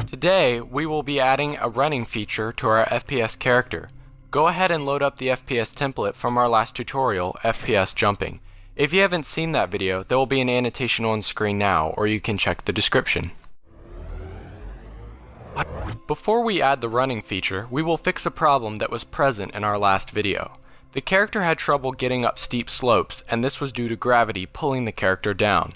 Today, we will be adding a running feature to our FPS character. Go ahead and load up the FPS template from our last tutorial, FPS jumping. If you haven't seen that video, there will be an annotation on screen now, or you can check the description. Before we add the running feature, we will fix a problem that was present in our last video. The character had trouble getting up steep slopes, and this was due to gravity pulling the character down.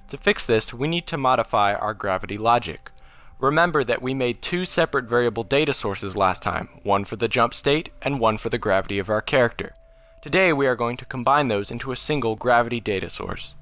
To fix this, we need to modify our gravity logic. Remember that we made two separate variable data sources last time, one for the jump state and one for the gravity of our character. Today we are going to combine those into a single gravity data source.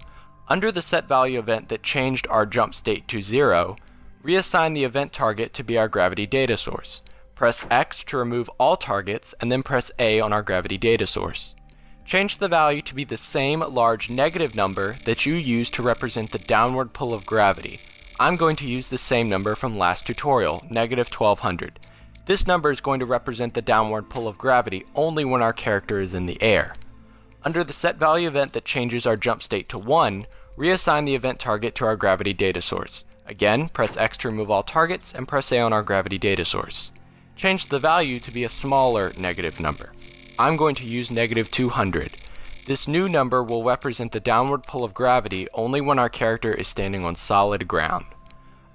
Under the setValue event that changed our jump state to 0, reassign the event target to be our gravity data source. Press X to remove all targets and then press A on our gravity data source. Change the value to be the same large negative number that you used to represent the downward pull of gravity. I'm going to use the same number from last tutorial, -1200. This number is going to represent the downward pull of gravity only when our character is in the air. Under the setValue event that changes our jump state to 1, reassign the event target to our gravity data source. Again, press X to remove all targets and press A on our gravity data source. Change the value to be a smaller negative number. I'm going to use -200. This new number will represent the downward pull of gravity only when our character is standing on solid ground.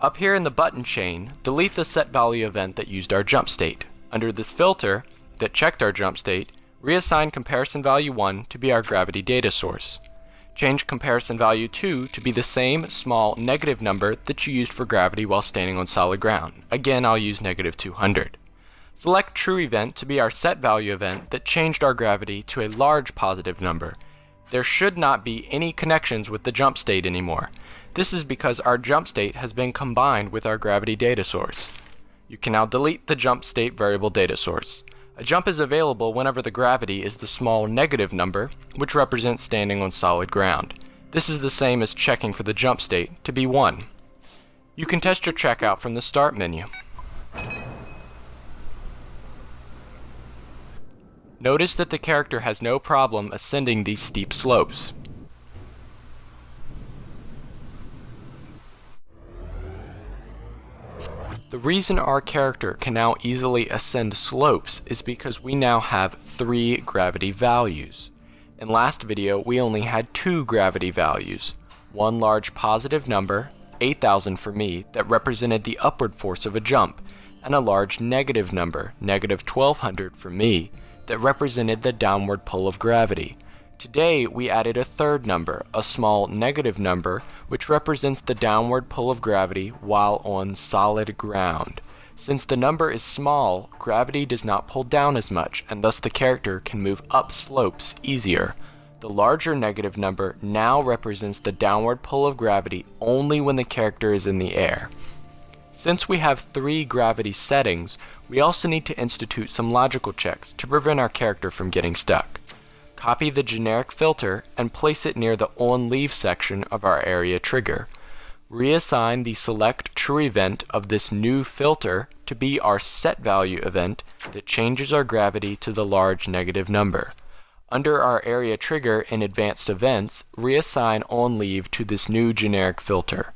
Up here in the button chain, delete the setValue event that used our jump state. Under this filter that checked our jump state, reassign comparison value 1 to be our gravity data source. Change comparison value 2 to be the same small negative number that you used for gravity while standing on solid ground. Again, I'll use -200. Select true event to be our setValue event that changed our gravity to a large positive number. There should not be any connections with the jump state anymore. This is because our jump state has been combined with our gravity data source. You can now delete the jump state variable data source. A jump is available whenever the gravity is the small negative number, which represents standing on solid ground. This is the same as checking for the jump state to be 1. You can test your checkout from the Start menu. Notice that the character has no problem ascending these steep slopes. The reason our character can now easily ascend slopes is because we now have 3 gravity values. In last video, we only had 2 gravity values. One large positive number, 8,000 for me, that represented the upward force of a jump, and a large negative number, -1200 for me, that represented the downward pull of gravity. Today we added a third number, a small negative number, which represents the downward pull of gravity while on solid ground. Since the number is small, gravity does not pull down as much, and thus the character can move up slopes easier. The larger negative number now represents the downward pull of gravity only when the character is in the air. Since we have 3 gravity settings, we also need to institute some logical checks to prevent our character from getting stuck. Copy the generic filter and place it near the OnLeave section of our area trigger. Reassign the select true event of this new filter to be our setValue event that changes our gravity to the large negative number. Under our area trigger in advanced events, reassign OnLeave to this new generic filter.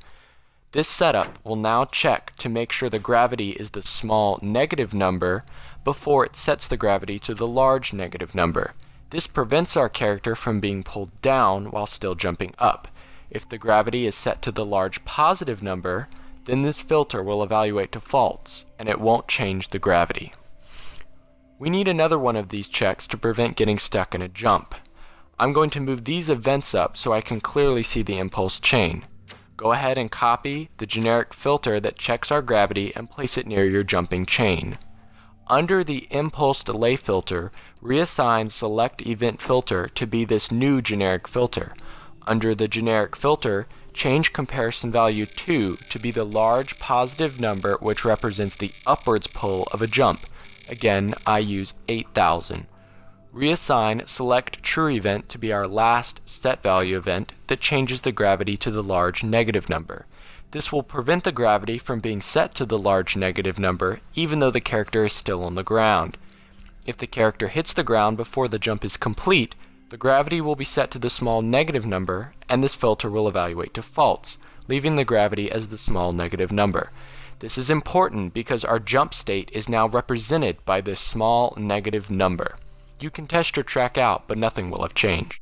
This setup will now check to make sure the gravity is the small negative number before it sets the gravity to the large negative number. This prevents our character from being pulled down while still jumping up. If the gravity is set to the large positive number, then this filter will evaluate to false, and it won't change the gravity. We need another one of these checks to prevent getting stuck in a jump. I'm going to move these events up so I can clearly see the impulse chain. Go ahead and copy the generic filter that checks our gravity and place it near your jumping chain. Under the impulse delay filter, reassign select event filter to be this new generic filter. Under the generic filter, change comparison value 2 to be the large positive number which represents the upwards pull of a jump. Again, I use 8,000. Reassign select true event to be our last setValue event that changes the gravity to the large negative number. This will prevent the gravity from being set to the large negative number even though the character is still on the ground. If the character hits the ground before the jump is complete, the gravity will be set to the small negative number and this filter will evaluate to false, leaving the gravity as the small negative number. This is important because our jump state is now represented by this small negative number. You can test your track out, but nothing will have changed.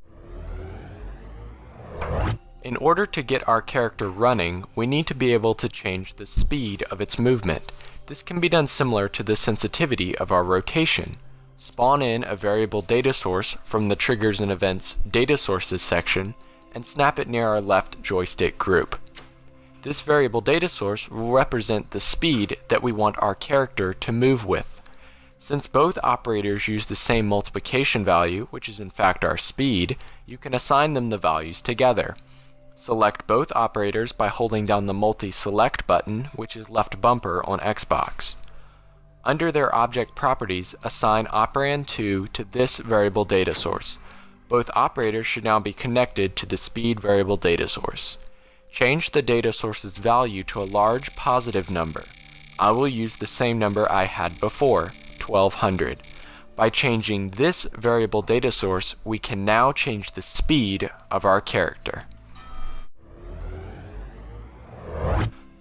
In order to get our character running, we need to be able to change the speed of its movement. This can be done similar to the sensitivity of our rotation. Spawn in a variable data source from the Triggers and Events Data Sources section and snap it near our left joystick group. This variable data source will represent the speed that we want our character to move with. Since both operators use the same multiplication value, which is in fact our speed, you can assign them the values together. Select both operators by holding down the multi-select button, which is left bumper on Xbox. Under their object properties, assign operand 2 to this variable data source. Both operators should now be connected to the speed variable data source. Change the data source's value to a large positive number. I will use the same number I had before, 1200. By changing this variable data source, we can now change the speed of our character.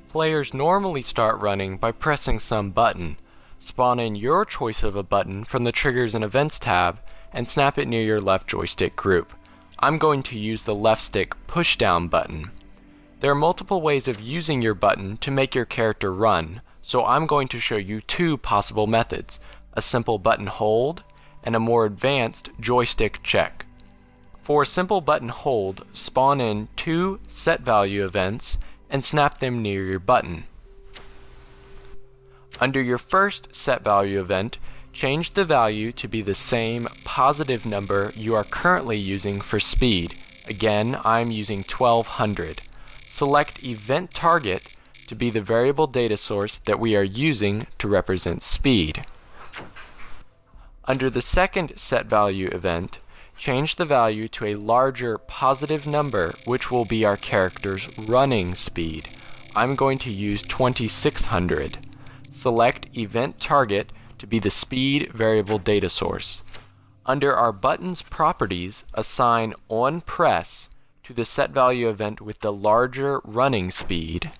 Players normally start running by pressing some button. Spawn in your choice of a button from the Triggers and Events tab and snap it near your left joystick group. I'm going to use the left stick push-down button. There are multiple ways of using your button to make your character run, so I'm going to show you two possible methods, a simple button hold and a more advanced joystick check. For a simple button hold, spawn in two set value events and snap them near your button. Under your first set value event, change the value to be the same positive number you are currently using for speed. Again, I'm using 1200. Select event target to be the variable data source that we are using to represent speed. Under the second set value event, change the value to a larger positive number, which will be our character's running speed. I'm going to use 2600. Select event target to be the speed variable data source. Under our button's properties, assign onPress to the set value event with the larger running speed,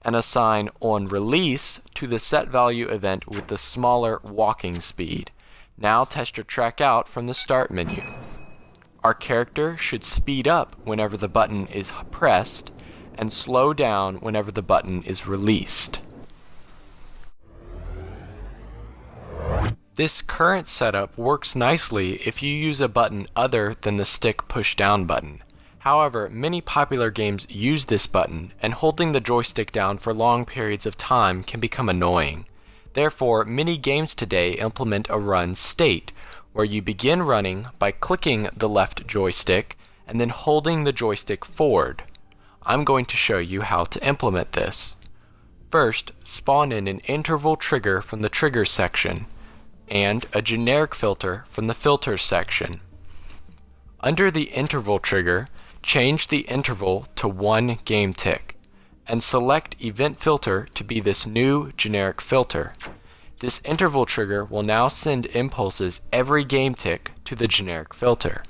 and assign onRelease to the set value event with the smaller walking speed. Now test your track out from the Start menu. Our character should speed up whenever the button is pressed and slow down whenever the button is released. This current setup works nicely if you use a button other than the stick push-down button. However, many popular games use this button, and holding the joystick down for long periods of time can become annoying. Therefore, many games today implement a run state, where you begin running by clicking the left joystick and then holding the joystick forward. I'm going to show you how to implement this. First, spawn in an interval trigger from the Triggers section, and a generic filter from the Filters section. Under the interval trigger, change the interval to 1 game tick, and select Event Filter to be this new generic filter. This interval trigger will now send impulses every game tick to the generic filter.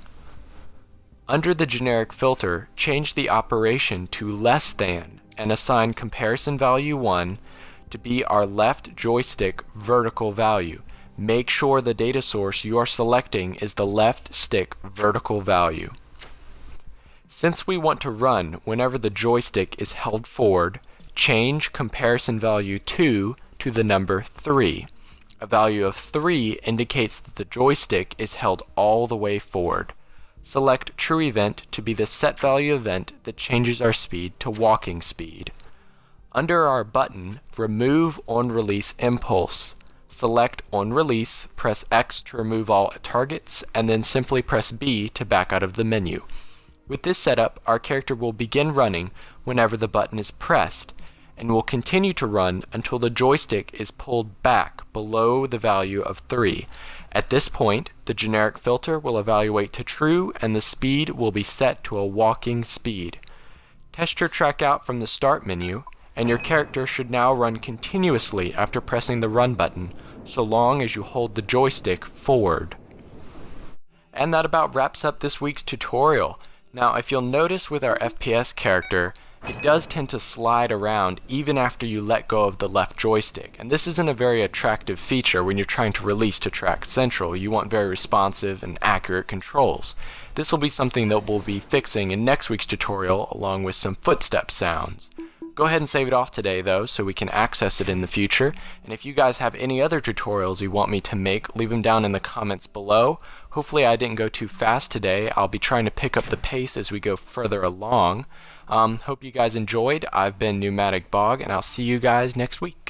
Under the generic filter, change the operation to less than and assign comparison value 1 to be our left joystick vertical value. Make sure the data source you are selecting is the left stick vertical value. Since we want to run whenever the joystick is held forward, change comparison value 2 to the number 3. A value of 3 indicates that the joystick is held all the way forward. Select True Event to be the set value event that changes our speed to walking speed. Under our button, remove onRelease impulse. Select onRelease, press X to remove all targets, and then simply press B to back out of the menu. With this setup, our character will begin running whenever the button is pressed, and will continue to run until the joystick is pulled back below the value of 3. At this point, the generic filter will evaluate to true and the speed will be set to a walking speed. Test your track out from the Start menu, and your character should now run continuously after pressing the Run button, so long as you hold the joystick forward. And that about wraps up this week's tutorial. Now, if you'll notice with our FPS character, it does tend to slide around even after you let go of the left joystick, and this isn't a very attractive feature when you're trying to release to track central. You want very responsive and accurate controls. This will be something that we'll be fixing in next week's tutorial, along with some footstep sounds. Go ahead and save it off today though, so we can access it in the future. And if you guys have any other tutorials you want me to make, leave them down in the comments below. Hopefully I didn't go too fast today. I'll be trying to pick up the pace as we go further along. Hope you guys enjoyed. I've been Pneumatic Bog, and I'll see you guys next week.